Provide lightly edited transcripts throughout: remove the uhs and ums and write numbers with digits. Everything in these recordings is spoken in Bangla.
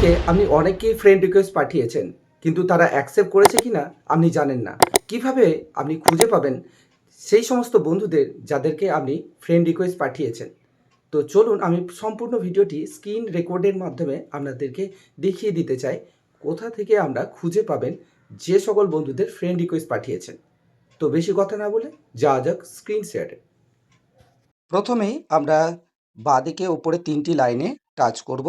বন্ধুদেরকে আপনি অনেককেই ফ্রেন্ড রিকোয়েস্ট পাঠিয়েছেন, কিন্তু তারা অ্যাকসেপ্ট করেছে কিনা আপনি জানেন না। কিভাবে আপনি খুঁজে পাবেন সেই সমস্ত বন্ধুদের যাদেরকে আপনি ফ্রেন্ড রিকোয়েস্ট পাঠিয়েছেন? তো চলুন আমি সম্পূর্ণ ভিডিওটি স্ক্রিন রেকর্ডের মাধ্যমে আপনাদেরকে দেখিয়ে দিতে চাই কোথা থেকে আমরা খুঁজে পাবেন যে সকল বন্ধুদের ফ্রেন্ড রিকোয়েস্ট পাঠিয়েছেন। তো বেশি কথা না বলে যাওয়া যাক স্ক্রিন শেয়ারে। প্রথমেই আমরা বাঁদিকে উপরে ৩টি লাইনে টাচ করব।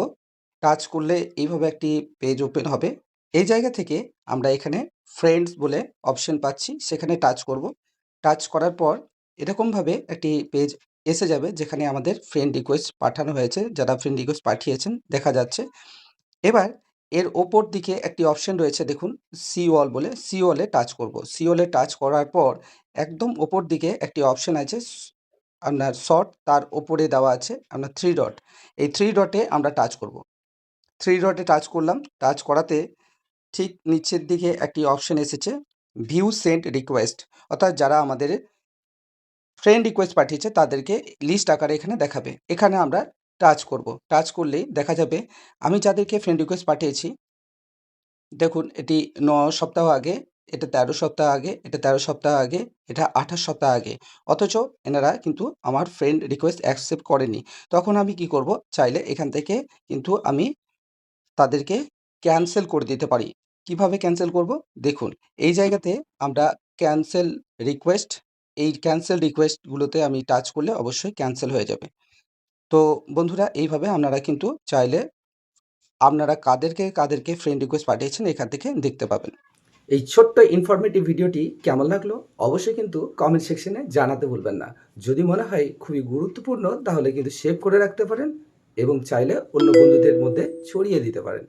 টাচ করলে এইভাবে একটি পেজ ওপেন হবে। এই জায়গা থেকে আমরা এখানে ফ্রেন্ডস বলে অপশন পাচ্ছি, সেখানে টাচ করব। টাচ করার পর এরকমভাবে একটি পেজ এসে যাবে যেখানে আমাদের ফ্রেন্ড রিকোয়েস্ট পাঠানো হয়েছে, যারা ফ্রেন্ড রিকোয়েস্ট পাঠিয়েছেন দেখা যাচ্ছে। এবার এর ওপর দিকে একটি অপশন রয়েছে দেখুন, সি অল বলে, সি অলে টাচ করব। সি অলে টাচ করার পর একদম ওপর দিকে একটি অপশন আছে আপনার শর্ট, তার ওপরে দেওয়া আছে আপনার 3 ডট। এই 3 ডটে আমরা টাচ করব। 3 ডটে টাচ করলাম। টাচ করাতে ঠিক নিচের দিকে একটি অপশন এসেছে ভিউ সেন্ট রিকোয়েস্ট, অর্থাৎ যারা আমাদের ফ্রেন্ড রিকোয়েস্ট পাঠিয়েছে তাদেরকে লিস্ট আকারে এখানে দেখাবে। এখানে আমরা টাচ করব। টাচ করলেই দেখা যাবে আমি যাদেরকে ফ্রেন্ড রিকোয়েস্ট পাঠিয়েছি, দেখুন এটি ৯ সপ্তাহ আগে, এটা ১৩ সপ্তাহ আগে, এটা ১৩ সপ্তাহ আগে, এটা ২৮ সপ্তাহ আগে। অথচ এনারা কিন্তু আমার ফ্রেন্ড রিকোয়েস্ট অ্যাকসেপ্ট করেনি। তখন আমি কি করব? চাইলে এখান থেকে কিন্তু আমি তাদেরকে ক্যানসেল করে দিতে পারি। কিভাবে ক্যানসেল করব? দেখুন, এই জায়গাতে আমরা ক্যানসেল রিকোয়েস্ট, এই ক্যানসেল রিকোয়েস্টগুলোতে আমি টাচ করলে অবশ্যই ক্যানসেল হয়ে যাবে। তো বন্ধুরা, এইভাবে আপনারা কিন্তু চাইলে আপনারা কাদেরকে ফ্রেন্ড রিকোয়েস্ট পাঠিয়েছেন এখান থেকে দেখতে পাবেন। এই ছোট্ট ইনফরমেটিভ ভিডিওটি কেমন লাগলো অবশ্যই কিন্তু কমেন্ট সেকশনে জানাতে ভুলবেন না। যদি মনে হয় খুবই গুরুত্বপূর্ণ তাহলে কিন্তু সেভ করে রাখতে পারেন এবং চাইলে অন্য বন্ধুদের মধ্যে ছড়িয়ে দিতে পারেন।